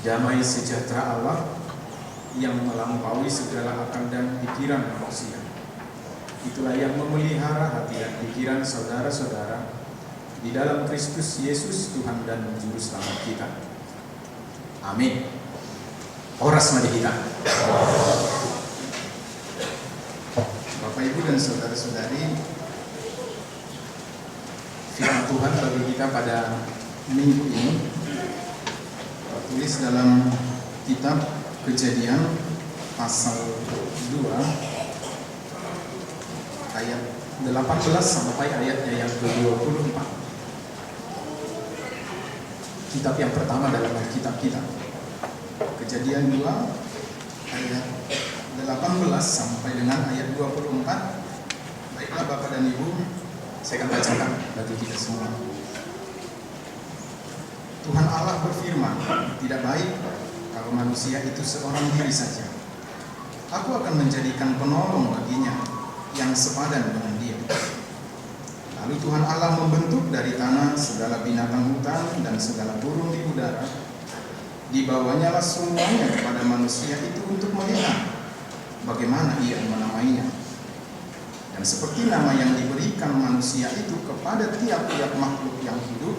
Damai sejahtera Allah yang melampaui segala akal dan pikiran manusia, itulah yang memelihara hati dan pikiran saudara-saudara di dalam Kristus Yesus Tuhan dan Juru Selamat kita. Amin. Oras mari kita. Bapak Ibu dan saudara-saudari, firman Tuhan bagi kita pada minggu ini tertulis dalam kitab Kejadian pasal 2 ayat 18 sampai ayatnya yang ke-24. Kitab yang pertama dalam Alkitab kita, Kejadian 2 ayat 18 sampai dengan ayat 24. Baiklah Bapak dan Ibu, saya akan bacakan bagi kita semua. Tuhan Allah berfirman, tidak baik kalau manusia itu seorang diri saja. Aku akan menjadikan penolong baginya yang sepadan dengan dia. Lalu Tuhan Allah membentuk dari tanah segala binatang hutan dan segala burung di udara. Dibawanya lah semuanya kepada manusia itu untuk melihat bagaimana ia menamainya. Dan seperti nama yang diberikan manusia itu kepada tiap-tiap makhluk yang hidup,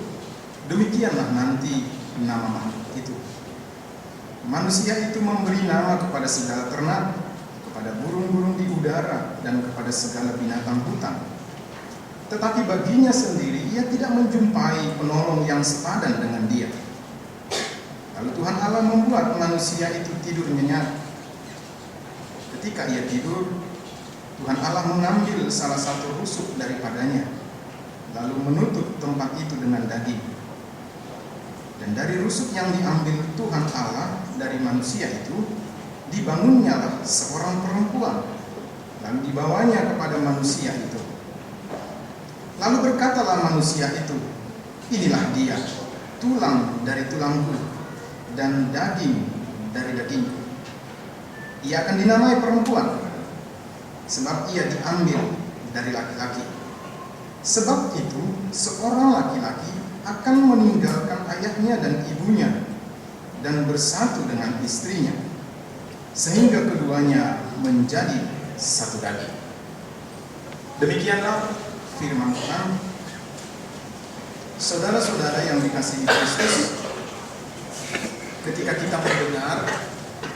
demikianlah nanti nama makhluk itu. Manusia itu memberi nama kepada segala ternak, kepada burung-burung di udara, dan kepada segala binatang hutan. Tetapi baginya sendiri ia tidak menjumpai penolong yang sepadan dengan dia. Lalu Tuhan Allah membuat manusia itu tidur nyenyak. Ketika ia tidur, Tuhan Allah mengambil salah satu rusuk daripadanya, lalu menutup tempat itu dengan daging. Dan dari rusuk yang diambil Tuhan Allah dari manusia itu, dibangunnyalah seorang perempuan, lalu dibawanya kepada manusia itu. Lalu berkatalah manusia itu, inilah dia, tulang dari tulangku dan daging dari dagingku. Ia akan dinamai perempuan, sebab ia diambil dari laki-laki. Sebab itu seorang laki-laki akan meninggalkan ayahnya dan ibunya dan bersatu dengan istrinya, sehingga keduanya menjadi satu daging. Demikianlah firman Tuhan. Saudara-saudara yang dikasihi Kristus, ketika kita mendengar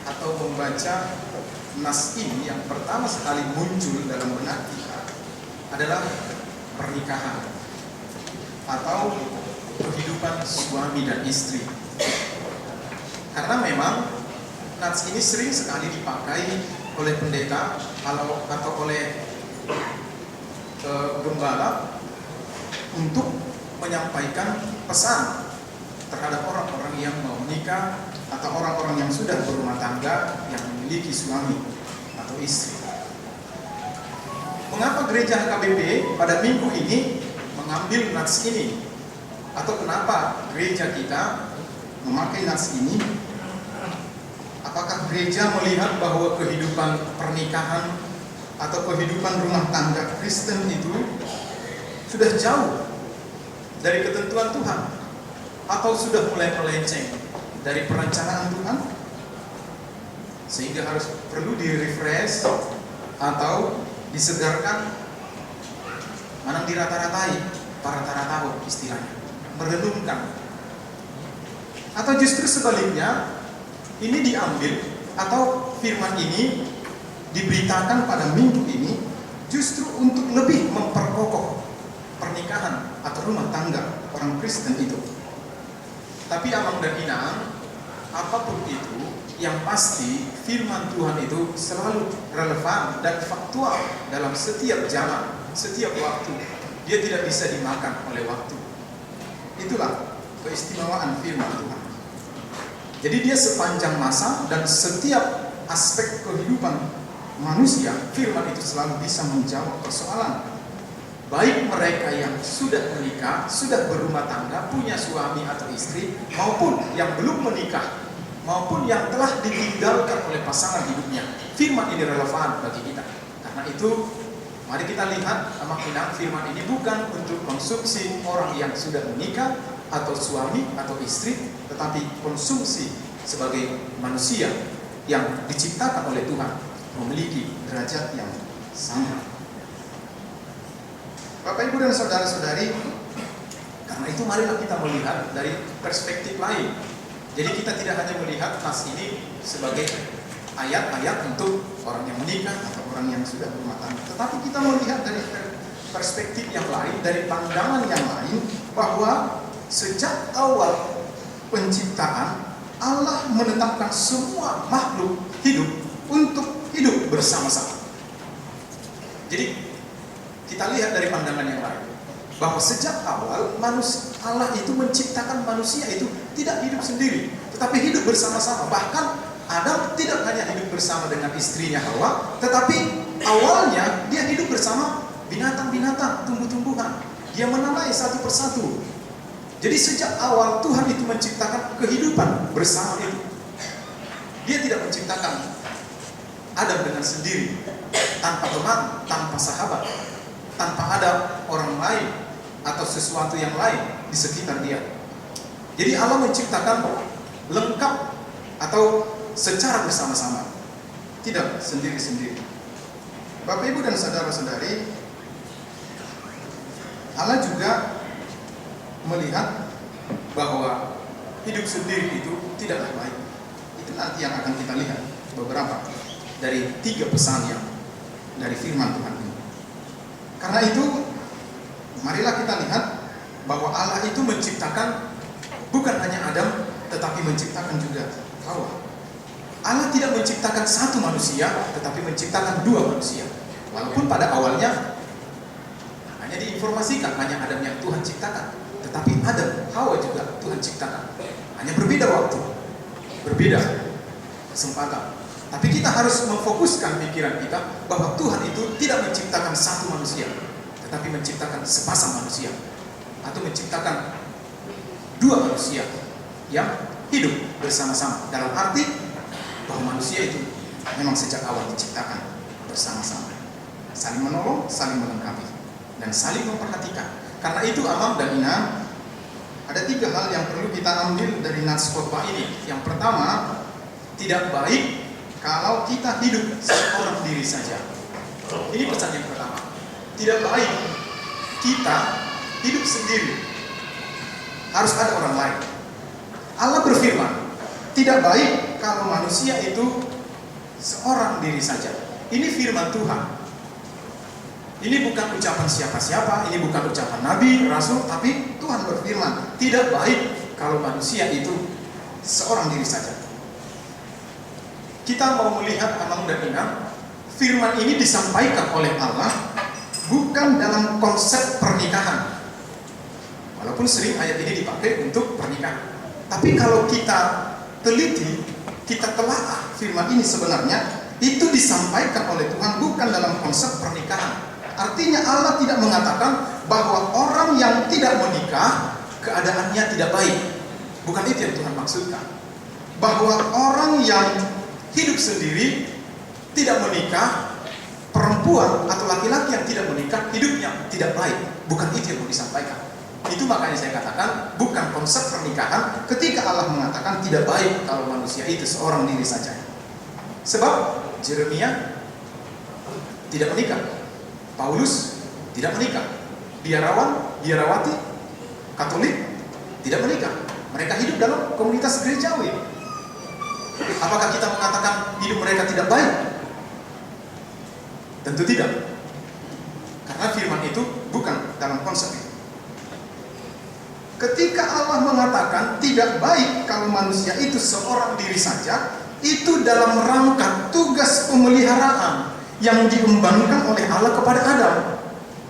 atau membaca nas ini, yang pertama sekali muncul dalam benak kita adalah pernikahan atau kehidupan suami dan istri. Karena memang nats ini sering sekali dipakai oleh pendeta atau oleh gembala untuk menyampaikan pesan terhadap orang-orang yang mau menikah atau orang-orang yang sudah berumah tangga yang memiliki suami atau istri. Mengapa gereja HKBP pada minggu ini mengambil nats ini? Atau kenapa gereja kita memakai nats ini? Apakah gereja melihat bahwa kehidupan pernikahan atau kehidupan rumah tangga Kristen itu sudah jauh dari ketentuan Tuhan, atau sudah mulai melenceng dari perencanaan Tuhan, sehingga harus perlu di-refresh atau disegarkan, mana dirata-ratai, parata-ratau istilahnya, merenungkan. Atau justru sebaliknya, ini diambil atau firman ini diberitakan pada minggu ini justru untuk lebih memperkokoh pernikahan atau rumah tangga orang Kristen itu. Tapi amang dan inang, apapun itu, yang pasti firman Tuhan itu selalu relevan dan faktual dalam setiap zaman, setiap waktu. Dia tidak bisa dimakan oleh waktu. Itulah keistimewaan firman Tuhan. Jadi dia sepanjang masa dan setiap aspek kehidupan manusia, firman itu selalu bisa menjawab persoalan. Baik mereka yang sudah menikah, sudah berumah tangga, punya suami atau istri, maupun yang belum menikah, maupun yang telah ditinggalkan oleh pasangan hidupnya. Firman ini relevan bagi kita. Karena itu, mari kita lihat makna firman ini bukan untuk konsumsi orang yang sudah menikah atau suami atau istri, tetapi konsumsi sebagai manusia yang diciptakan oleh Tuhan memiliki derajat yang sama. Bapak, Ibu, dan saudara-saudari, karena itu marilah kita melihat dari perspektif lain. Jadi kita tidak hanya melihat nas ini sebagai ayat-ayat untuk orang yang menikah atau orang yang sudah berumah tangga, tetapi kita melihat dari perspektif yang lain, dari pandangan yang lain, bahwa sejak awal penciptaan Allah menetapkan semua makhluk hidup untuk hidup bersama-sama. Jadi kita lihat dari pandangan yang lain, bahwa sejak awal Allah itu menciptakan manusia itu tidak hidup sendiri, tetapi hidup bersama-sama. Bahkan Adam tidak hanya hidup bersama dengan istrinya Hawa, tetapi awalnya dia hidup bersama binatang-binatang, tumbuh-tumbuhan. Dia menamai satu persatu. Jadi sejak awal Tuhan itu menciptakan kehidupan bersama itu. Dia tidak menciptakan Adam dengan sendiri, tanpa teman, tanpa sahabat, tanpa ada orang lain atau sesuatu yang lain di sekitar dia. Jadi Allah menciptakan lengkap atau secara bersama-sama, tidak sendiri-sendiri. Bapak, Ibu, dan saudara-saudari, Allah juga melihat bahwa hidup sendiri itu tidaklah baik. Itu nanti yang akan kita lihat beberapa dari 3 pesan yang dari firman Tuhan ini. Karena itu marilah kita lihat bahwa Allah itu menciptakan bukan hanya Adam, tetapi menciptakan juga Hawa. Allah tidak menciptakan satu manusia, tetapi menciptakan 2 manusia. Walaupun pada awalnya hanya diinformasikan hanya Adam yang Tuhan ciptakan, tetapi Adam, Hawa juga Tuhan ciptakan. Hanya berbeda waktu, berbeda kesempatan. Tapi kita harus memfokuskan pikiran kita bahwa Tuhan itu tidak menciptakan satu manusia, tetapi menciptakan sepasang manusia, atau menciptakan 2 manusia yang hidup bersama-sama. Dalam arti bahwa manusia itu memang sejak awal diciptakan bersama-sama, saling menolong, saling melengkapi, dan saling memperhatikan. Karena itu Amam dan Ina, ada 3 hal yang perlu kita ambil dari nats khotbah ini. Yang pertama, tidak baik kalau kita hidup seorang diri saja. Ini pesan yang pertama. Tidak baik kita hidup sendiri, harus ada orang lain. Allah berfirman, tidak baik kalau manusia itu seorang diri saja. Ini firman Tuhan. Ini bukan ucapan siapa-siapa, ini bukan ucapan nabi, rasul, tapi Tuhan berfirman, tidak baik kalau manusia itu seorang diri saja. Kita mau melihat Amang dan Inam, firman ini disampaikan oleh Allah bukan dalam konsep pernikahan. Walaupun sering ayat ini dipakai untuk pernikahan. Tapi kalau kita teliti, kita telaah firman ini sebenarnya itu disampaikan oleh Tuhan bukan dalam konsep pernikahan. Artinya Allah tidak mengatakan bahwa orang yang tidak menikah keadaannya tidak baik. Bukan itu yang Tuhan maksudkan. Bahwa orang yang hidup sendiri, tidak menikah, perempuan atau laki-laki yang tidak menikah, hidupnya tidak baik. Bukan itu yang mau disampaikan. Itu makanya saya katakan bukan konsep pernikahan ketika Allah mengatakan tidak baik kalau manusia itu seorang diri saja. Sebab Yeremia tidak menikah, Paulus tidak menikah, biarawan, biarawati, Katolik tidak menikah. Mereka hidup dalam komunitas gerejawi. Apakah kita mengatakan hidup mereka tidak baik? Tentu tidak. Karena firman itu bukan dalam konsep itu. Ketika Allah mengatakan tidak baik kalau manusia itu seorang diri saja, itu dalam rangka tugas pemeliharaan yang diembankan oleh Allah kepada Adam.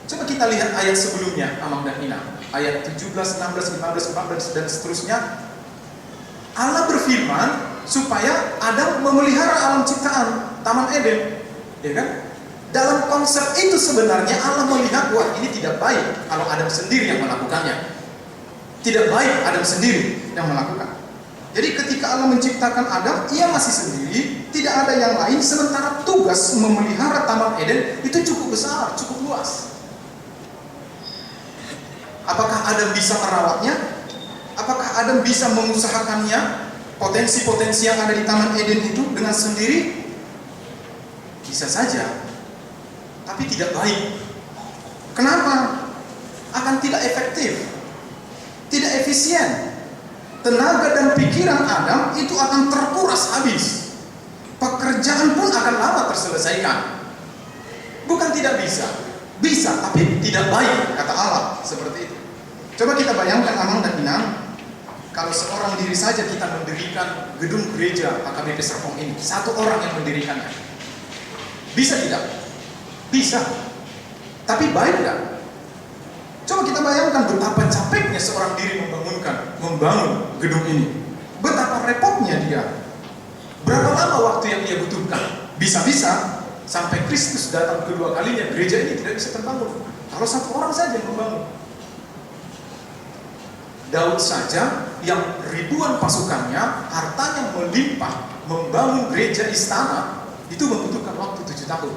Coba kita lihat ayat sebelumnya, Amang dan Ina. Ayat 17, 16, 15, 14 dan seterusnya. Allah berfirman supaya Adam memelihara alam ciptaan, Taman Eden, ya kan? Dalam konsep itu sebenarnya Allah melihat wah ini tidak baik kalau Adam sendiri yang melakukannya. Tidak baik Adam sendiri yang melakukan. Jadi ketika Allah menciptakan Adam, ia masih sendiri, tidak ada yang lain, sementara tugas memelihara Taman Eden itu cukup besar, cukup luas. Apakah Adam bisa merawatnya? Apakah Adam bisa mengusahakannya? potensi-potensi yang ada di Taman Eden itu dengan sendiri bisa saja, tapi tidak baik. Kenapa? Akan tidak efektif, tidak efisien. Tenaga dan pikiran Adam itu akan terkuras habis. Pekerjaan pun akan lama terselesaikan. Bukan tidak bisa, bisa tapi tidak baik, kata Allah seperti itu. Coba kita bayangkan Amang dan Inang, kalau seorang diri saja kita mendirikan gedung gereja AKBP Serpong ini, satu orang yang mendirikannya, bisa tidak? Bisa. Tapi baik tidak? Coba kita bayangkan betapa capeknya seorang diri membangun gedung ini. Betapa repotnya dia. Berapa lama waktu yang dia butuhkan? Bisa-bisa sampai Kristus datang kedua kalinya, gereja ini tidak bisa terbangun kalau satu orang saja yang membangun. Daud saja yang ribuan pasukannya, hartanya melimpah, membangun gereja istana, itu membutuhkan waktu 7 tahun.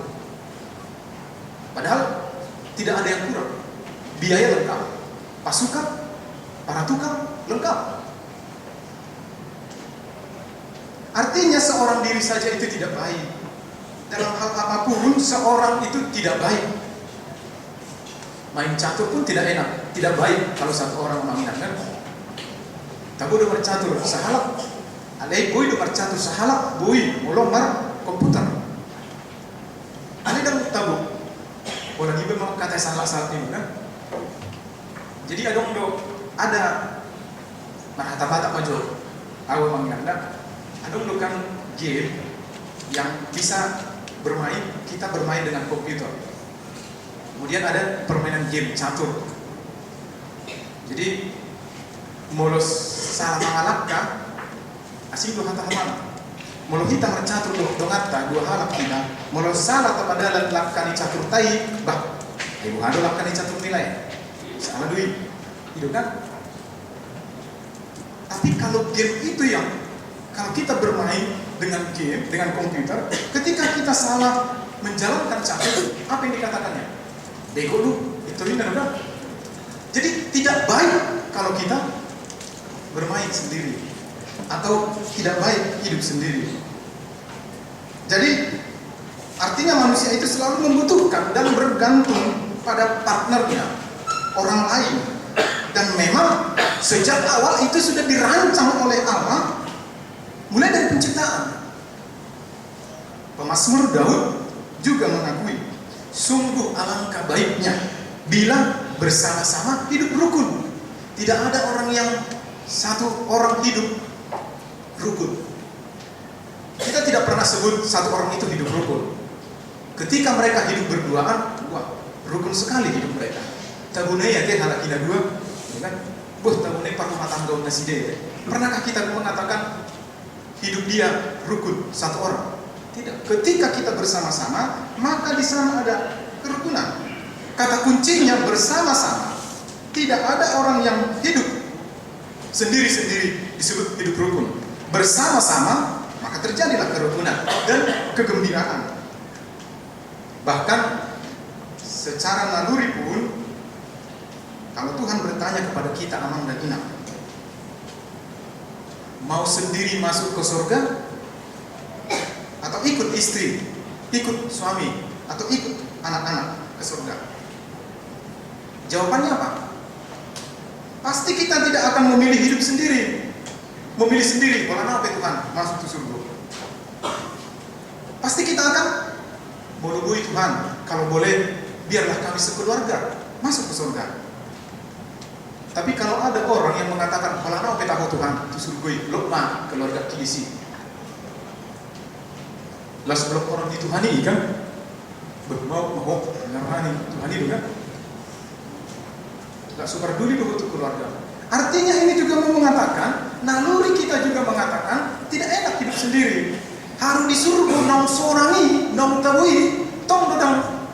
Padahal tidak ada yang kurang. Biaya lengkap, pasukan, para tukang lengkap. Artinya seorang diri saja itu tidak baik. Dalam hal apapun seorang itu tidak baik. Main catur pun tidak enak, tidak baik kalau satu orang mengingat kan. Tabu udah bercatur sahalak, alai boy udah bercatur sahalak, boy mulong mar komputer. Alai dah tabu, orang ibu mau kata salah ini kan. Jadi ada marhata-bata majo, awal mengingat, ada kan game yang bisa kita bermain dengan komputer. Kemudian ada permainan game catur. Jadi molos salah mengalahkan asing dua kata mana? Molos kita bercatur dongata dua halap kita. Molos salah kepada lakukan catur tai, bah, ibu hado lakukan catur nilai. Salah duit, itu kan? Tapi kalau game itu yang kalau kita bermain dengan game, dengan komputer, ketika kita salah menjalankan catur, apa yang dikatakannya? Bego lu, itu ini kan? Jadi tidak baik kalau kita bermain sendiri atau tidak baik hidup sendiri. Jadi artinya manusia itu selalu membutuhkan dan bergantung pada partnernya, orang lain. Dan memang sejak awal itu sudah dirancang oleh Allah mulai dari penciptaan. Pemazmur Daud juga mengakui, sungguh alangkah baiknya bila bersama-sama hidup rukun. Tidak ada orang yang satu orang hidup rukun. Kita tidak pernah sebut satu orang itu hidup rukun. Ketika mereka hidup berduaan, wah, rukun sekali hidup mereka. Tabunai ya teh halakina dua, kan? Buh tabunai par rumah tangga naside. Pernahkah kita mengatakan hidup dia rukun satu orang? Tidak. Ketika kita bersama-sama, maka di sana ada kerukunan. Kata kuncinya bersama-sama. Tidak ada orang yang hidup sendiri-sendiri disebut hidup rukun. Bersama-sama, maka terjadilah kerukunan dan kegembiraan. Bahkan secara naluri pun, kalau Tuhan bertanya kepada kita Amang dan Inang, mau sendiri masuk ke surga atau ikut istri, ikut suami, atau ikut anak-anak ke surga? Jawabannya apa? Pasti kita tidak akan memilih hidup sendiri. Memilih sendiri, kalau apa Tuhan masuk ke surga? Pasti kita akan boleh Tuhan, kalau boleh biarlah kami sekeluarga masuk ke surga. Tapi kalau ada orang yang mengatakan kalau apa tahu Tuhan itu surga, lupa keluarga kilisi. Lah sebelum orang dituhani kan, mau ngarani Tuhan itu kan, nggak super dulu untuk keluarga. Artinya ini juga mau mengatakan, naluri kita juga mengatakan tidak enak hidup sendiri. Harus disuruh nong sorangi, nong tabui, tong dodang.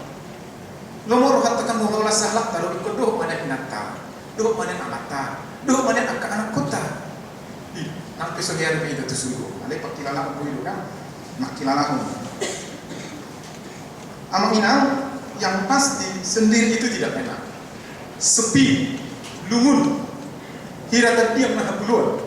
Nomor hatakan mau olah salah taruh ikut doh mana inata, doh mana anakta, doh mana anak kota. Nampi segian itu tu sungguh. Alai pakilala aku itu kan, makilala aku. Amang Inang yang pasti sendiri itu tidak enak. Sepi, lungun, hira terdiam nah buluan.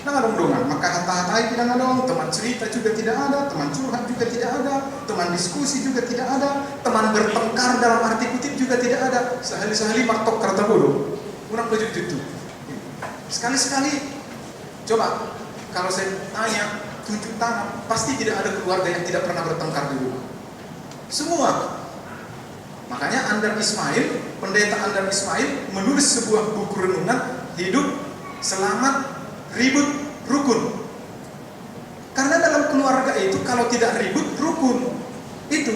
Nah, dong-dongan, maka hata-hatai tidak ada, teman cerita juga tidak ada, teman curhat juga tidak ada, teman diskusi juga tidak ada, teman bertengkar dalam arti kutip juga tidak ada. Sehali-sehali martok karta bodoh, kurang baju itu. Sekali-sekali, coba kalau saya tanya, tunjuk tangan, pasti tidak ada keluarga yang tidak pernah bertengkar di rumah. Semua. Makanya Andar Ismail, pendeta Andar Ismail menulis sebuah buku renungan, Hidup Selamat Ribut Rukun. Karena dalam keluarga itu kalau tidak ribut rukun. Itu.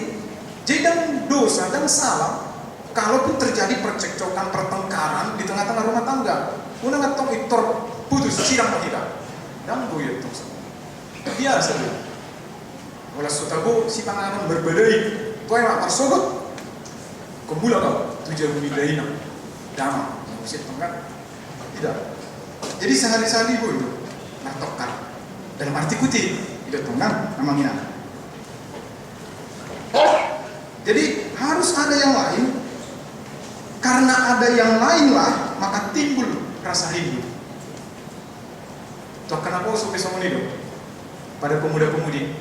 Jadi dalam dosa dan salah, kalaupun terjadi percekcokan, pertengkaran di tengah-tengah rumah tangga, unang atau itor putus sidang tidak. Dan boyot itu. Biasa dia. Wala sutago si panganan berbedai, tuai mak parsogot. Kembula kau tujuan bidaina. Dama, musik tengah. Tidak. Jadi sehari-hari pun natokkan dalam arti kutip itu tengah namanya. Jadi harus ada yang lain. Karena ada yang lainlah maka timbul rasa rindu. Toh kenapa sampai sama ini pada pemuda-pemudi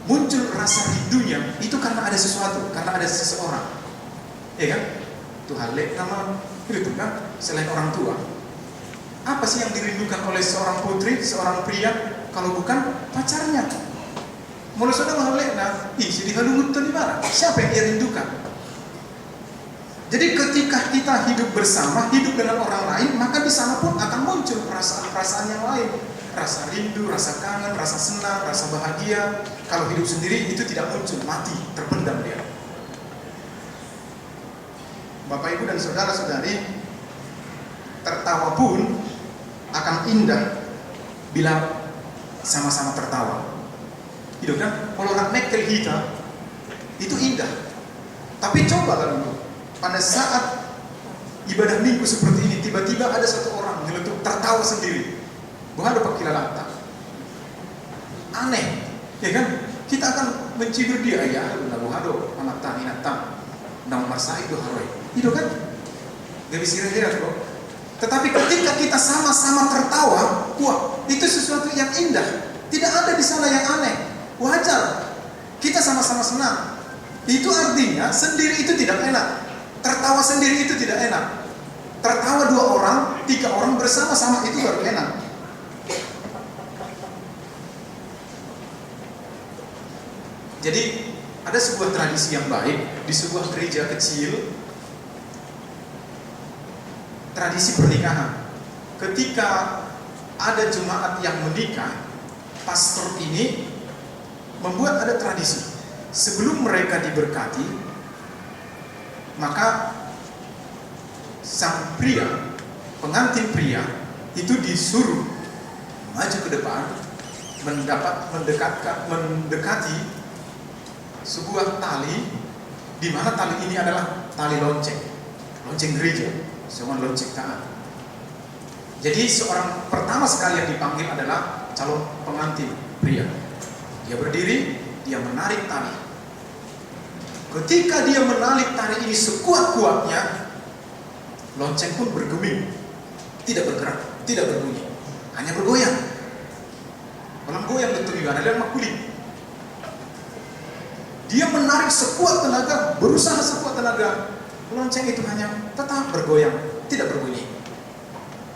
muncul rasa rindunya itu karena ada sesuatu, karena ada seseorang, ya kan? Tuhan lek nama itu kan selain orang tua. Apa sih yang dirindukan oleh seorang putri, seorang pria kalau bukan pacarnya? Mulai sudah mahalek nah, si dihalungut di mana? Siapa yang dia rindukan? Jadi ketika kita hidup bersama, hidup dengan orang lain, maka di sana pun akan muncul perasaan-perasaan yang lain. Rasa rindu, rasa kangen, rasa senang, rasa bahagia. Kalau hidup sendiri itu tidak muncul, mati, terpendam dia. Bapak Ibu dan saudara-saudari, tertawa pun akan indah bila sama-sama tertawa. Itu kan, kalau orang mekel kita itu indah. Tapi cobalah dulu, pada saat ibadah minggu seperti ini, tiba-tiba ada satu orang nyeletuk tertawa sendiri. Bukan ada pakilalata. Aneh, ya kan? Kita akan mencibir dia, ya, lalu hado, anak tani natang, nang marsai itu haroi. Itu kan? Gak bisa heran kok. Tetapi ketika kita sama-sama tertawa, wah, itu sesuatu yang indah. Tidak ada di sana yang aneh. Wajar. Kita sama-sama senang. Itu artinya sendiri itu tidak enak. Tertawa sendiri itu tidak enak. Tertawa 2 orang, 3 orang bersama-sama itu baru enak. Jadi ada sebuah tradisi yang baik di sebuah gereja kecil. Tradisi pernikahan. Ketika ada jemaat yang menikah, pastor ini membuat ada tradisi. Sebelum mereka diberkati, maka sang pria, pengantin pria itu disuruh maju ke depan, mendekati sebuah tali, di mana tali ini adalah tali lonceng gereja. Semua lonceng taat. Jadi seorang pertama sekali yang dipanggil adalah calon pengantin pria. Dia berdiri, dia menarik tali. Ketika dia menarik tali ini sekuat-kuatnya, lonceng pun bergeming, tidak bergerak, tidak berbunyi, hanya bergoyang. Kalau goyang betul juga ada makulit. Dia menarik sekuat tenaga, berusaha sekuat tenaga. Lonceng itu hanya tetap bergoyang, tidak berbunyi.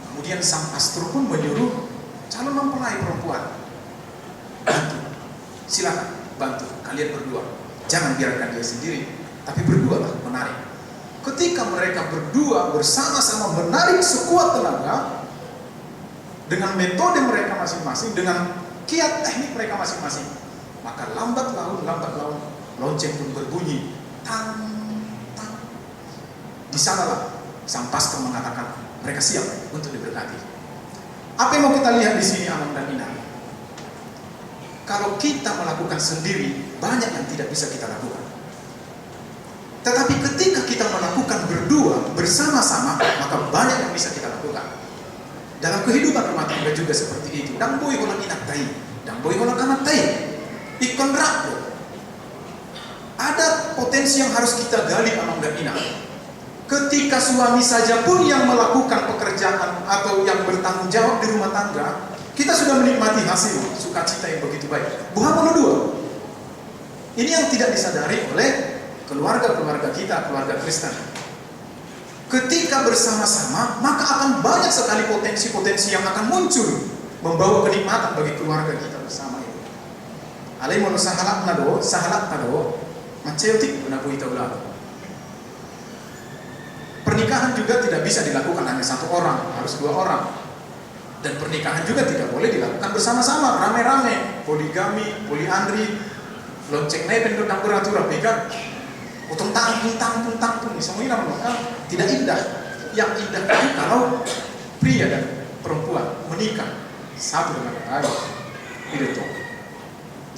Kemudian sang pastor pun menyuruh calon mempelai perempuan, bantu, silakan bantu kalian berdua. Jangan biarkan dia sendiri, tapi berdua lah menarik. Ketika mereka berdua bersama-sama menarik sekuat tenaga dengan metode mereka masing-masing, dengan kiat teknik mereka masing-masing, maka lambat laun lonceng pun berbunyi, tang. Di sanalah sang pastor mengatakan mereka siap untuk diberkati. Apa yang mau kita lihat di sini, Amang dan Ina? Kalau kita melakukan sendiri, banyak yang tidak bisa kita lakukan. Tetapi ketika kita melakukan berdua, bersama-sama, maka banyak yang bisa kita lakukan. Dalam kehidupan rumah tangga juga seperti itu. Dan boy holang inaktai, dan boy holang kamatai, ikon rakyat. Ada potensi yang harus kita gali, Amang dan Ina. Ketika suami saja pun yang melakukan pekerjaan atau yang bertanggung jawab di rumah tangga, kita sudah menikmati hasil sukacita yang begitu baik. Bukan dua. Ini yang tidak disadari oleh keluarga-keluarga kita, keluarga Kristen. Ketika bersama-sama, maka akan banyak sekali potensi-potensi yang akan muncul membawa kenikmatan bagi keluarga kita bersama itu. Alai mau sahalat nado, maceotik guna buita ulang. Pernikahan juga tidak bisa dilakukan hanya satu orang, harus dua orang. Dan pernikahan juga tidak boleh dilakukan bersama-sama, rame-rame, poligami, poliandri, lonceng nepen tentang beratura, kan? Utang tangtung, semuanya namanya tidak indah. Yang indah itu kalau pria dan perempuan menikah satu dengan lain. Itu tuh.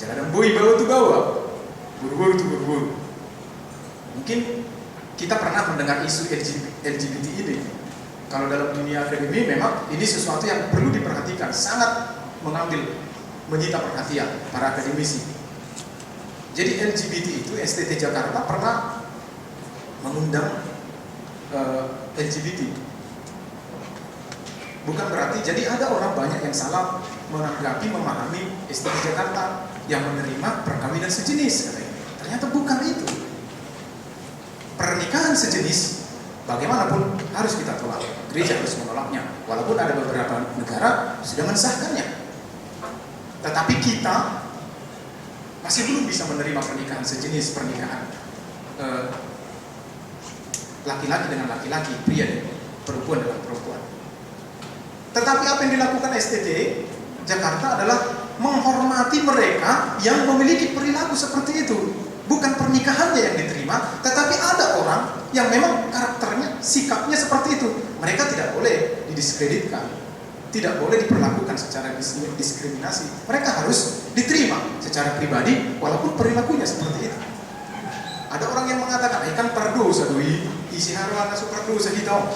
Jangan bui bawa tu bawa, buru-buru tu buru-buru. Mungkin kita pernah mendengar isu LGBT ini. Kalau dalam dunia akademi memang ini sesuatu yang perlu diperhatikan, sangat menyita perhatian para akademisi. Jadi LGBT itu STT Jakarta pernah mengundang LGBT. Bukan berarti jadi ada orang banyak yang salah menanggapi, memahami STT Jakarta yang menerima perkawinan sejenis katanya. Ternyata bukan itu. Pernikahan sejenis bagaimanapun harus kita tolak. Gereja harus menolaknya. Walaupun ada beberapa negara sudah mensahkannya. Tetapi kita masih belum bisa menerima pernikahan sejenis, pernikahan laki-laki dengan laki-laki, pria dan perempuan dengan perempuan. Tetapi apa yang dilakukan STT Jakarta adalah menghormati mereka yang memiliki perilaku seperti itu. Bukan pernikahannya yang diterima, tetapi ada orang yang memang karakternya, sikapnya seperti itu. Mereka tidak boleh didiskreditkan, tidak boleh diperlakukan secara diskriminasi. Mereka harus diterima secara pribadi, walaupun perilakunya seperti itu. Ada orang yang mengatakan, ikan perdu sadui, isi haruan nasu perdu sehidau.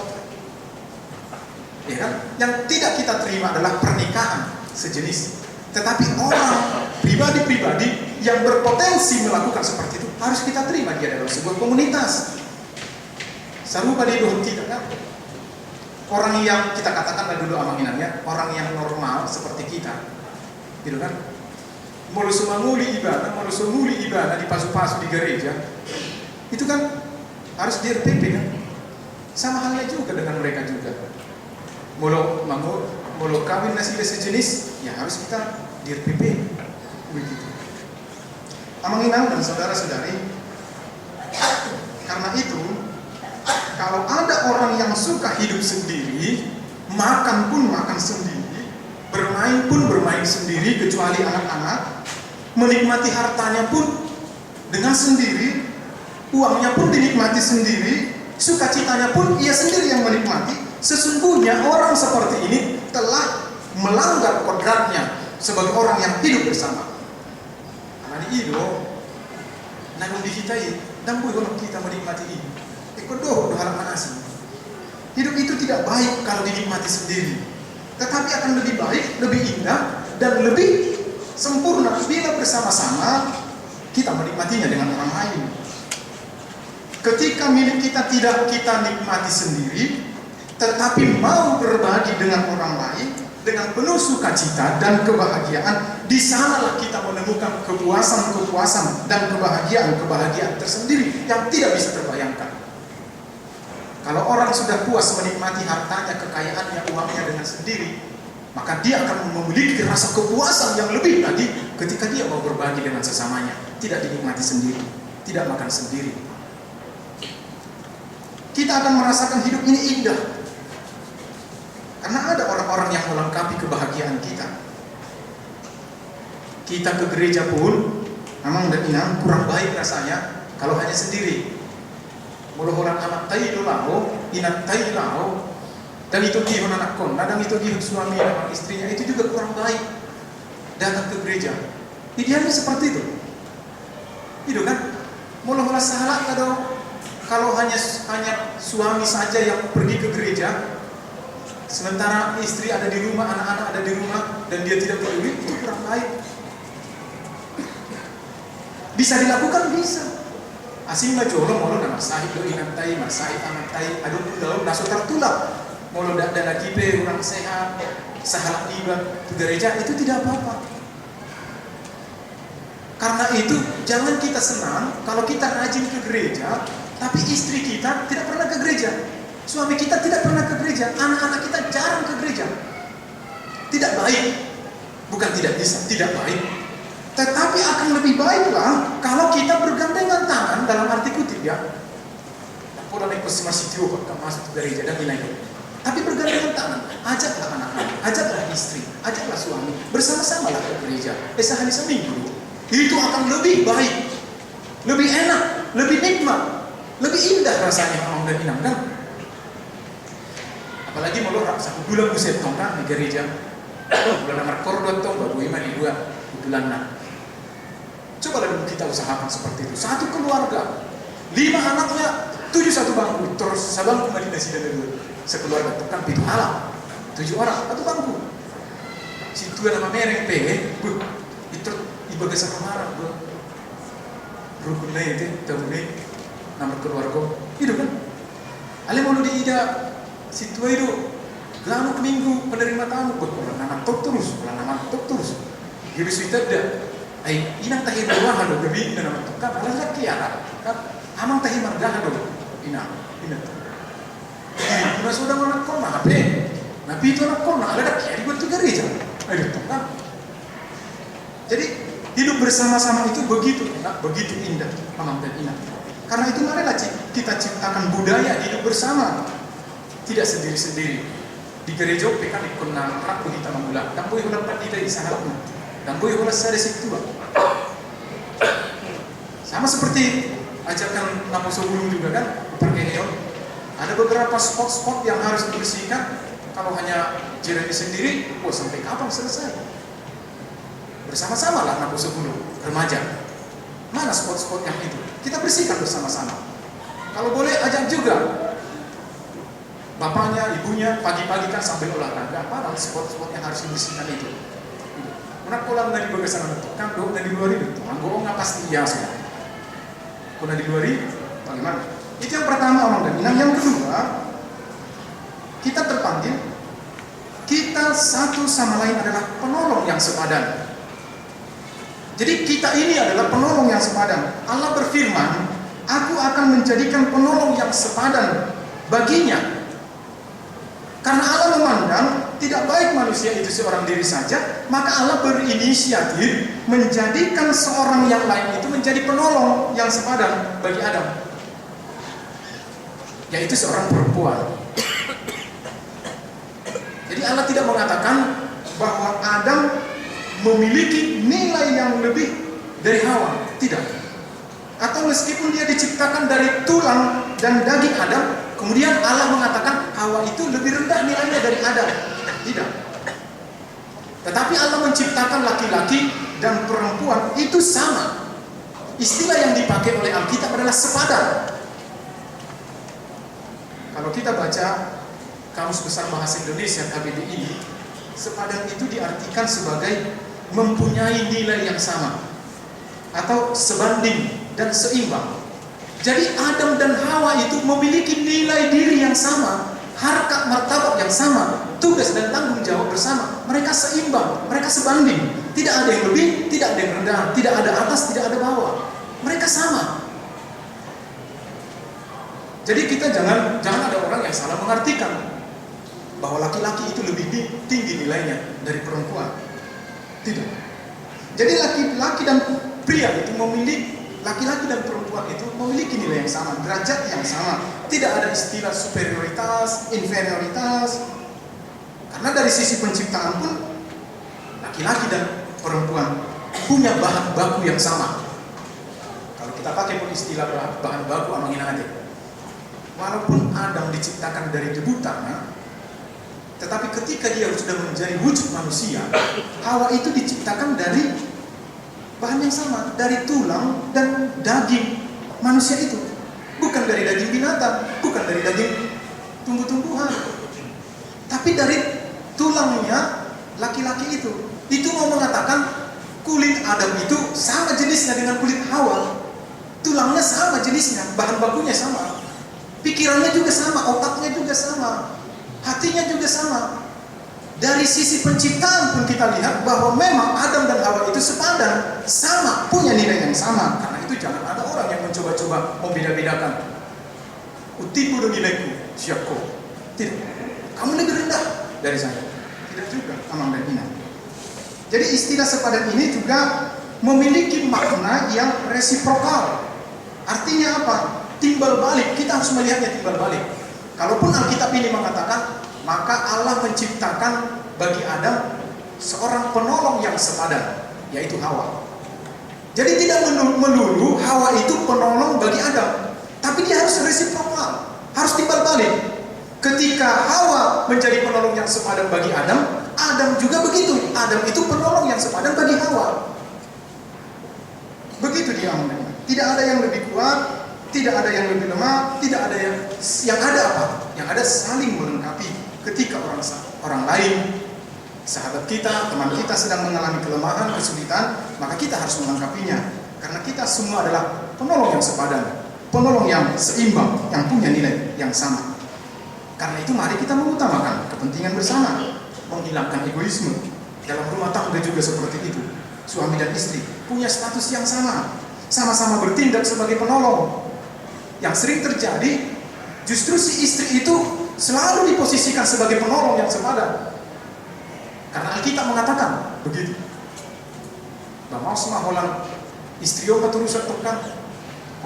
Ya kan? Yang tidak kita terima adalah pernikahan sejenis. Tetapi orang pribadi-pribadi yang berpotensi melakukan seperti itu harus kita terima dia dalam sebuah komunitas. Serupa di hidup kita kan? Orang yang kita katakanlah dulu amanginannya, orang yang normal seperti kita, gitu kan? Molusumanguli ibadah di pasu-pasu di gereja, itu kan harus di RPP kan? Sama halnya juga dengan mereka juga. Mulu kawin nasi sejenis, ya harus kita di RPP begitu. Amanginang dan saudara-saudari, karena itu kalau ada orang yang suka hidup sendiri, makan pun makan sendiri, bermain pun bermain sendiri, kecuali anak-anak, menikmati hartanya pun dengan sendiri, uangnya pun dinikmati sendiri, sukacitanya pun ia sendiri yang menikmati. Sesungguhnya orang seperti ini telah melanggar kodratnya sebagai orang yang hidup bersama. Karena hidup, namun dihitai, dan boleh kita menikmati ini. Ekodoh dohalang manasi. Hidup itu tidak baik kalau dinikmati sendiri, tetapi akan lebih baik, lebih indah, dan lebih sempurna bila bersama-sama kita menikmatinya dengan orang lain. Ketika milik kita tidak kita nikmati sendiri, tetapi mau berbagi dengan orang lain dengan penuh sukacita dan kebahagiaan, di sanalah kita menemukan kepuasan dan kebahagiaan tersendiri yang tidak bisa terbayangkan. Kalau orang sudah puas menikmati hartanya, kekayaannya, uangnya dengan sendiri, maka dia akan memiliki rasa kepuasan yang lebih lagi ketika dia mau berbagi dengan sesamanya, tidak dinikmati sendiri, tidak makan sendiri. Kita akan merasakan hidup ini indah. Karena ada orang-orang yang melengkapi kebahagiaan kita. Kita ke gereja pun, memang dan kurang baik rasanya kalau hanya sendiri. Mula orang anak tayi lao, inat tayi lao, dan itu gihon anak kon, kadang itu gihon suami dan istrinya, itu juga kurang baik. Datang ke gereja, idealnya seperti itu. Itu kan, mula salah kalau hanya suami saja yang pergi ke gereja. Sementara istri ada di rumah, anak-anak ada di rumah, dan dia tidak peduli, itu kurang baik. Bisa dilakukan? Bisa. Asing mah jolo molo na masahid do inantai, masahid amantai, aduh dalam naso tertulak. Molo dak dana kipe orang sehat, sahalak libat ke gereja itu tidak apa-apa. Karena itu jangan kita senang kalau kita rajin ke gereja, tapi istri kita tidak pernah ke gereja. Suami kita tidak pernah ke gereja, anak-anak kita jarang ke gereja. Tidak baik. Bukan tidak bisa, tidak baik. Tetapi akan lebih baiklah kalau kita bergandengan tangan dalam arti kutip ya. Pola naik masih tiu kan masuk ke gereja dan nilai. Tapi bergandengan tangan, ajaklah anak-anak, ajaklah istri, ajaklah suami, bersama-sama lah ke gereja. Sehari seminggu. Itu akan lebih baik, lebih enak, lebih nikmat, lebih indah rasanya orang dan inang kan. Apalagi melorak satu bulan buset tongkang di gereja. Bulan nomor kordon tong babu iman di dua bulan nak. Coba lalu kita usahakan seperti itu. Satu keluarga, 5 anaknya, 7 satu bangku, terus sabangku Madinah sida dulu. Sekeluarga itu kan pintu alam, 7 orang satu bangku. Situ nama mereng itu ibaga sama marah rukunnya itu tahunnya nama keluarga itu kan. Ale mau di ida situ itu galau minggu penerima tamu orang nama tok terus. Dia bisa tidak. Ay inang tahi margahan do gabi ina nama tok kan ala laki ara kan amang tahi margahan do ina. Kuna sudah mana kau nak apa? Nabi itu nak kau nak ada kiai buat tu gereja. Aduh kan. Jadi hidup bersama-sama itu begitu enak, begitu indah, amang dan indah. Karena itu marilah kita ciptakan budaya hidup bersama, tidak sendiri-sendiri. Di gereja pekan ikutna aku kita mengulang. Dan boleh ulang pada di sahabatmu. Dan boleh ulang saya situ. Sama seperti ajakan Nabi sebelum juga kan, perkeheon. Ada beberapa spot-spot yang harus dibersihkan. Kalau hanya Jeremy sendiri, sampai kapan selesai? Bersama-sama lah Nabi sebelum remaja. Mana spot-spot yang itu? Kita bersihkan bersama-sama. Kalau boleh ajak juga bapaknya, ibunya pagi-pagi kan sambil olahraga. Mana spot-spot yang harus dibersihkan itu? Mana kolam dari bagasan itu? Kan dong dari luar itu. Anggong nggak pasti ya sudah. Kuna di luar itu bagaimana? Itu yang pertama orang dan inang. Yang kedua, kita terpanggil, kita satu sama lain adalah penolong yang sepadan. Jadi kita ini adalah penolong yang sepadan. Allah berfirman, aku akan menjadikan penolong yang sepadan baginya. Karena Allah memandang tidak baik manusia itu seorang diri saja, maka Allah berinisiatif menjadikan seorang yang lain itu menjadi penolong yang sepadan bagi Adam, yaitu seorang perempuan. Jadi Allah tidak mengatakan bahwa Adam memiliki nilai yang lebih dari Hawa, tidak. Atau meskipun dia diciptakan dari tulang dan daging Adam, kemudian Allah mengatakan Hawa itu lebih rendah nilainya dari Adam, tidak. Tetapi Allah menciptakan laki-laki dan perempuan itu sama. Istilah yang dipakai oleh Alkitab adalah sepadan. Kalau kita baca Kamus Besar Bahasa Indonesia KBBI, sepadan itu diartikan sebagai mempunyai nilai yang sama atau sebanding dan seimbang. Jadi Adam dan Hawa itu memiliki nilai diri yang sama, harkat martabat yang sama, tugas dan tanggung jawab bersama. Mereka seimbang, mereka sebanding. Tidak ada yang lebih, tidak ada yang rendah, tidak ada atas, tidak ada bawah. Mereka sama. Jadi kita jangan ada orang yang salah mengartikan bahwa laki-laki itu lebih tinggi nilainya dari perempuan. Tidak. Jadi laki-laki dan pria itu laki-laki dan perempuan itu memiliki nilai yang sama, derajat yang sama. Tidak ada istilah superioritas, inferioritas. Karena dari sisi penciptaan pun laki-laki dan perempuan punya bahan baku yang sama. Kalau kita pakai pun istilah bahan baku amangin aja. Walaupun Adam diciptakan dari debu tanah, tetapi ketika dia sudah menjadi wujud manusia, Hawa itu diciptakan dari bahan yang sama, dari tulang dan daging manusia itu. Bukan dari daging binatang, bukan dari daging tumbuh-tumbuhan, tapi dari tulangnya laki-laki itu. Itu mau mengatakan kulit Adam itu sama jenisnya dengan kulit Hawa. tulangnya sama jenisnya, bahan bakunya sama, pikirannya juga sama, otaknya juga sama, hatinya juga sama. Dari sisi penciptaan pun kita lihat bahwa memang Adam dan Hawa itu sepadan, sama, punya nilai yang sama. Karena itu jangan ada orang yang mencoba-coba membeda-bedakan. Utiku dan nilaiku, siapku. Tidak, kamu lebih rendah dari saya. Tidak juga, Amang dan Ina. Jadi istilah sepadan ini juga memiliki makna yang resiprokal. Artinya apa? Timbal balik, kita harus melihatnya timbal balik. Kalaupun Alkitab ini mengatakan, maka Allah menciptakan bagi Adam seorang penolong yang sepadan, yaitu Hawa. Jadi tidak melulu Hawa itu penolong bagi Adam, tapi dia harus resiprokal, harus timbal balik. Ketika Hawa menjadi penolong yang sepadan bagi Adam, Adam juga begitu. Adam itu penolong yang sepadan bagi Hawa. Begitu dia. Tidak ada yang lebih kuat, tidak ada yang lebih lemah, tidak ada yang ada apa? Yang ada saling melengkapi. Ketika orang lain, sahabat kita, teman kita sedang mengalami kelemahan, kesulitan, maka kita harus melengkapinya. Karena kita semua adalah penolong yang sepadan, penolong yang seimbang, yang punya nilai yang sama. Karena itu mari kita mengutamakan kepentingan bersama, menghilangkan egoisme. Dalam rumah tangga juga seperti itu. Suami dan istri punya status yang sama, sama-sama bertindak sebagai penolong. Yang sering terjadi, justru si istri itu selalu diposisikan sebagai penolong yang sepadan. Karena Alkitab mengatakan begitu. Bamos mah holang istrio terus tekan,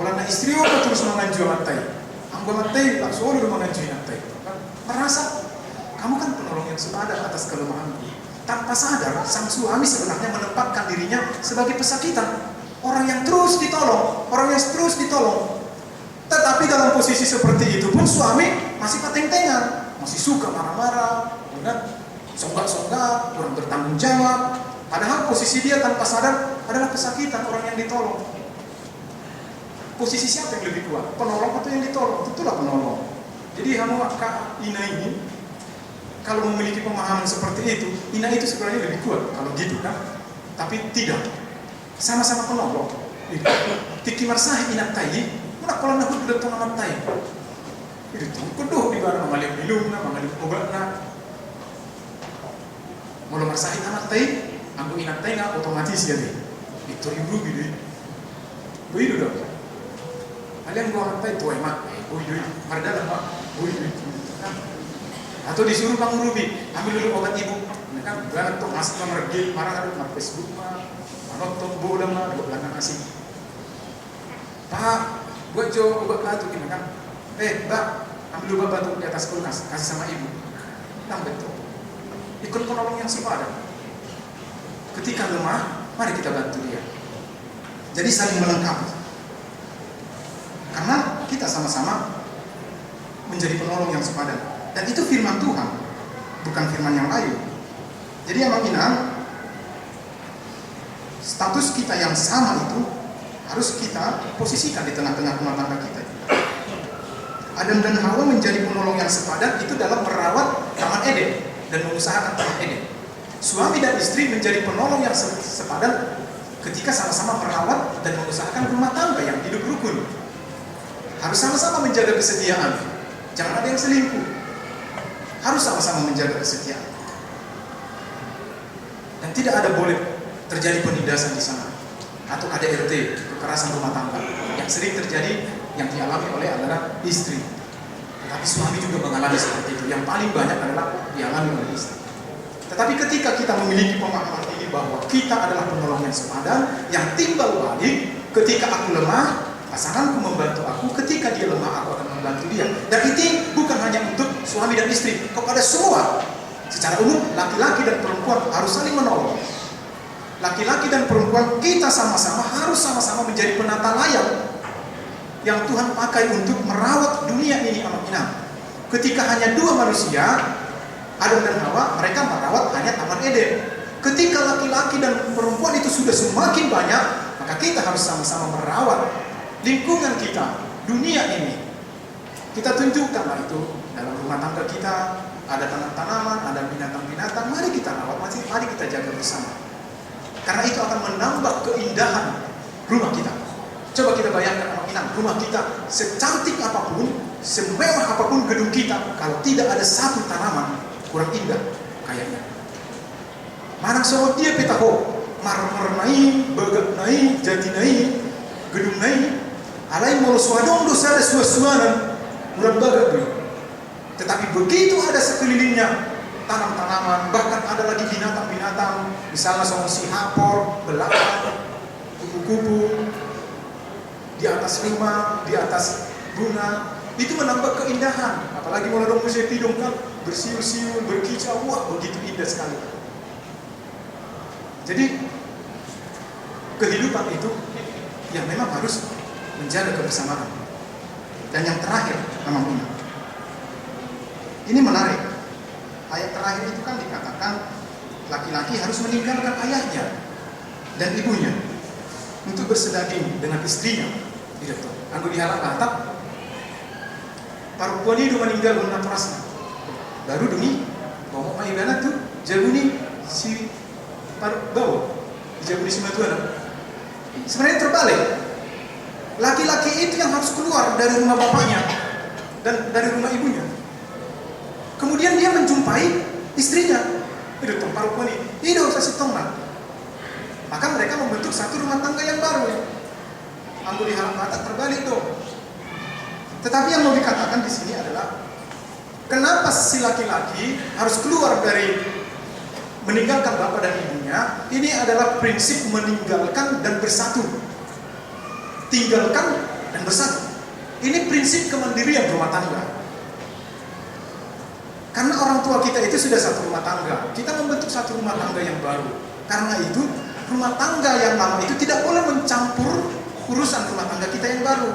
holang istrio terus menganju matai. Anggo matai tak solo menganju matai. Merasa kamu kan penolong yang sepadan atas kelemahanmu. Tanpa sadar, sang suami sebenarnya menempatkan dirinya sebagai pesakitan, orang yang terus ditolong, orang yang terus ditolong. Tetapi dalam posisi seperti itu pun suami masih pateng-tengan, masih suka marah-marah, songgak-songgak, kurang bertanggung jawab. Padahal posisi dia tanpa sadar adalah kesakitan orang yang ditolong. Posisi siapa yang lebih kuat? Penolong atau yang ditolong? Tentulah penolong. Jadi Kak Ina ini, kalau memiliki pemahaman seperti itu, Ina itu sebenarnya lebih kuat kalau gitu kan? Tapi tidak, sama-sama penolong. Tiki marsahi Ina tayi. Nak kalau nak udah tuh nama tay, itu tuh kudu di mana mengalir minum, mengalir obat nak. Kalau marsahi anak tay, aku ingat tay nggak otomatis ya deh. Itu ribu gitu, begitu dong. Kalian gua anak tay tuh emak, begitu, marda lah mak, begitu. Atau disuruh Bang Ruby, ambil dulu obat ibu. Mereka berani tuh masuk nomor game, marah ada nomor Facebook mah, nonton bola mah, dua belakang asing. Pak, buat jo obat batuk gimana kan? Mbak, ambil obat batuk di atas kulkas, kasih sama ibu. Nah betul. Ikut penolong yang sepadan. Ketika lemah, mari kita bantu dia. Jadi saling melengkapi. Karena kita sama-sama menjadi penolong yang sepadan. Dan itu firman Tuhan, bukan firman yang lain. Jadi Amang Inang, status kita yang sama itu harus kita posisikan di tengah-tengah rumah tangga kita. Adam dan Hawa menjadi penolong yang sepadan itu dalam merawat Taman Eden dan mengusahakan Taman Eden. Suami dan istri menjadi penolong yang sepadan ketika sama-sama merawat dan mengusahakan rumah tangga yang hidup rukun. Harus sama-sama menjaga kesetiaan. Jangan ada yang selingkuh. Harus sama-sama menjaga kesetiaan. Dan tidak ada boleh terjadi penindasan di sana. Atau KDRT, kekerasan rumah tangga yang sering terjadi, yang dialami oleh adalah istri. Tetapi suami juga mengalami seperti itu. Yang paling banyak adalah dialami oleh istri. Tetapi ketika kita memiliki pemahaman ini bahwa kita adalah penolong yang sepadan, yang timbal balik, ketika aku lemah, pasanganku membantu aku, ketika dia lemah, aku akan membantu dia. Dan itu bukan hanya untuk suami dan istri, kepada semua. Secara umum, laki-laki dan perempuan harus saling menolong. Laki-laki dan perempuan kita sama-sama harus sama-sama menjadi penata layang yang Tuhan pakai untuk merawat dunia ini anak-anak. Ketika hanya dua manusia, Adam dan Hawa, mereka merawat hanya Taman Eden. Ketika laki-laki dan perempuan itu sudah semakin banyak, maka kita harus sama-sama merawat lingkungan kita, dunia ini. Kita tunjukkanlah itu dalam rumah tangga kita, ada tanaman-tanaman, ada binatang-binatang, mari kita rawat, mari kita jaga bersama. Karena itu akan menambah keindahan rumah kita. Coba kita bayangkan anak Inang, rumah kita secantik apapun, semewah apapun gedung kita, kalau tidak ada satu tanaman, kurang indah kayaknya. Marang sama dia petaho, marmer naik, bagak naik, jati naik, gedung naik, alai molo suadong dosa ada suasuanan, kurang bagak tuh. Tetapi begitu ada sekelilingnya tanam-tanaman, bahkan ada lagi binatang-binatang, misalnya sama si hapor, belakang, kupu-kupu, di atas rumah, di atas bunga, itu menambah keindahan. Apalagi mulai dong musim tidung kan bersiul-siul, berkicau, wah begitu indah sekali. Jadi kehidupan itu yang memang harus menjaga kebersamaan. Dan yang terakhir, Mama Una, ini menarik. Ayat terakhir itu kan dikatakan laki-laki harus meninggalkan ayahnya dan ibunya untuk bersedaging dengan istrinya. Gitu. Anggo dihalak batak, perempuan itu meninggal guna perasaan. Baru demi bawa maibana tuh jabuni si bawa jabuni si matuana. Sebenarnya terbalik. Laki-laki itu yang harus keluar dari rumah bapaknya dan dari rumah ibunya. Kemudian dia menjumpai istrinya. Itu tong perempuan ini. Itu sasi tongna. Maka mereka membentuk satu rumah tangga yang baru. Anggo dihalak batak terbalik dong. Tetapi yang mau dikatakan di sini adalah kenapa si laki-laki harus keluar dari meninggalkan bapak dan ibunya? Ini adalah prinsip meninggalkan dan bersatu. Tinggalkan dan bersatu. Ini prinsip kemandirian rumah tangga. Karena orang tua kita itu sudah satu rumah tangga, kita membentuk satu rumah tangga yang baru. Karena itu rumah tangga yang lama itu tidak boleh mencampur urusan rumah tangga kita yang baru.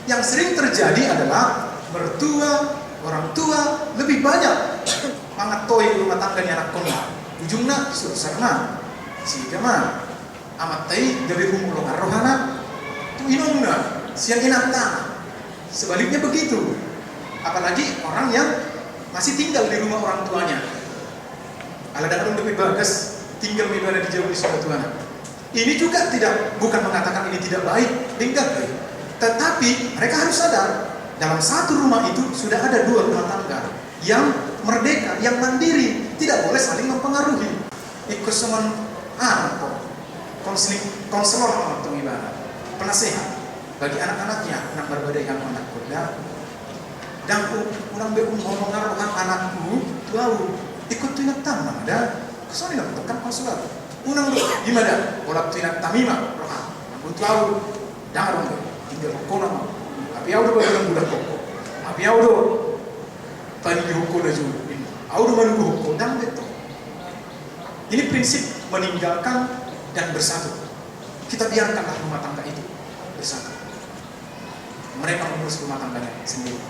Yang sering terjadi adalah mertua, orang tua lebih banyak mangatoi rumah tangga ni anak kona. Ujungnya disuruh sarna. Sehingga mah amat tai dari humulong rohana tu inongna siang inata. Sebaliknya begitu. Apalagi orang yang masih tinggal di rumah orang tuanya. Ala dan lebih bagus tinggal di mana dijauh di suatu tuana. Ini juga bukan mengatakan ini tidak baik, tidak baik. Tetapi mereka harus sadar, dalam satu rumah itu sudah ada dua rumah tangga yang merdeka, yang mandiri, tidak boleh saling mempengaruhi. Ikut semua konselor atau ibarat, penasehat bagi anak-anaknya, anak berbeda yang anak kuda. Dan orang ngomong anakku, tahu ikut tuinat tamang ada, kesannya bukan konselor. Unang gimana? Bolak tuinat tamima, roha. Aku tahu, jangan dong, tinggal kona mah. Tapi aku udah bilang budak koko. Tapi aku udah tadi hukum aja. Aku udah menunggu hukum dan betul. Ini prinsip meninggalkan dan bersatu. Kita biarkanlah rumah tangga itu bersatu. Mereka mengurus rumah tangganya sendiri.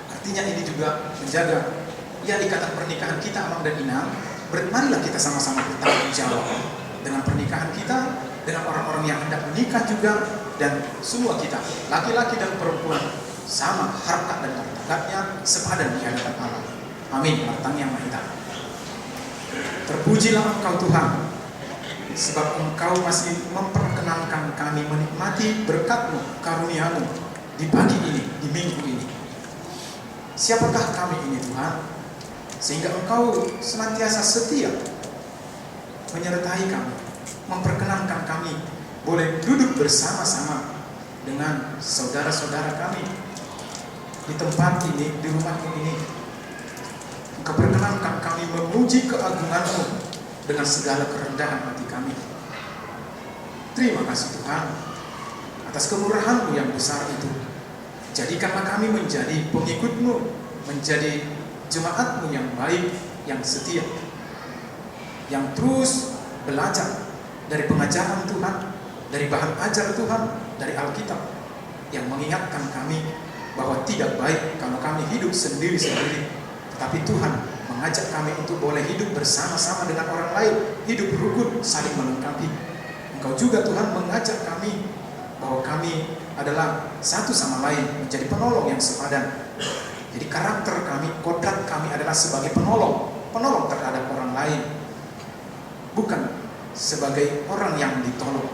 Artinya ini juga menjaga ikatan pernikahan kita Amang dan Inang. Marilah kita sama-sama bertanggung jawab dengan pernikahan kita, dengan orang-orang yang hendak menikah juga, dan semua kita, laki-laki dan perempuan, sama harkat dan martabatnya sepadan di hadapan Allah. Amin. Martang yang mahita. Terpujilah Engkau Tuhan, sebab Engkau masih memperkenankan kami menikmati berkat-Mu, karunia-Mu di pagi ini, di minggu ini. Siapakah kami ini Tuhan? Sehingga Engkau senantiasa setia menyertai kami, memperkenankan kami boleh duduk bersama-sama dengan saudara-saudara kami di tempat ini, di rumah-Mu ini. Engkau perkenankan kami memuji keagungan-Mu dengan segala kerendahan hati kami. Terima kasih Tuhan atas kemurahan-Mu yang besar itu. Jadikanlah kami menjadi pengikut-Mu, menjadi jemaat-Mu yang baik, yang setia, yang terus belajar dari pengajaran Tuhan, dari bahan ajar Tuhan, dari Alkitab, yang mengingatkan kami bahwa tidak baik kalau kami hidup sendiri-sendiri, tetapi Tuhan mengajak kami untuk boleh hidup bersama-sama dengan orang lain, hidup rukun, saling melengkapi. Engkau juga Tuhan mengajak kami bahwa kami adalah satu sama lain menjadi penolong yang sepadan. Jadi karakter kami, kodrat kami adalah sebagai penolong terhadap orang lain, bukan sebagai orang yang ditolong.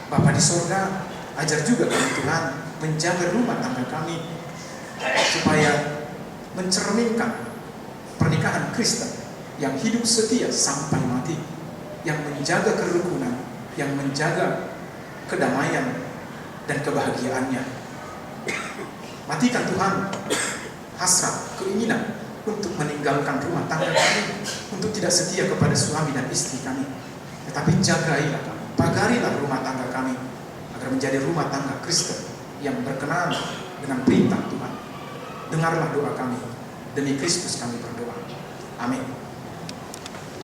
Bapa di surga, Ajar juga kami Tuhan menjaga rumah tangga kami supaya mencerminkan pernikahan Kristen yang hidup setia sampai mati, yang menjaga kerukunan, yang menjaga kedamaian dan kebahagiaannya. Matikan Tuhan hasrat, keinginan untuk meninggalkan rumah tangga kami, untuk tidak setia kepada suami dan istri kami. Tetapi jagailah kami, pagarilah rumah tangga kami, agar menjadi rumah tangga Kristen yang berkenan dengan perintah Tuhan. Dengarlah doa kami, demi Kristus kami berdoa. Amin.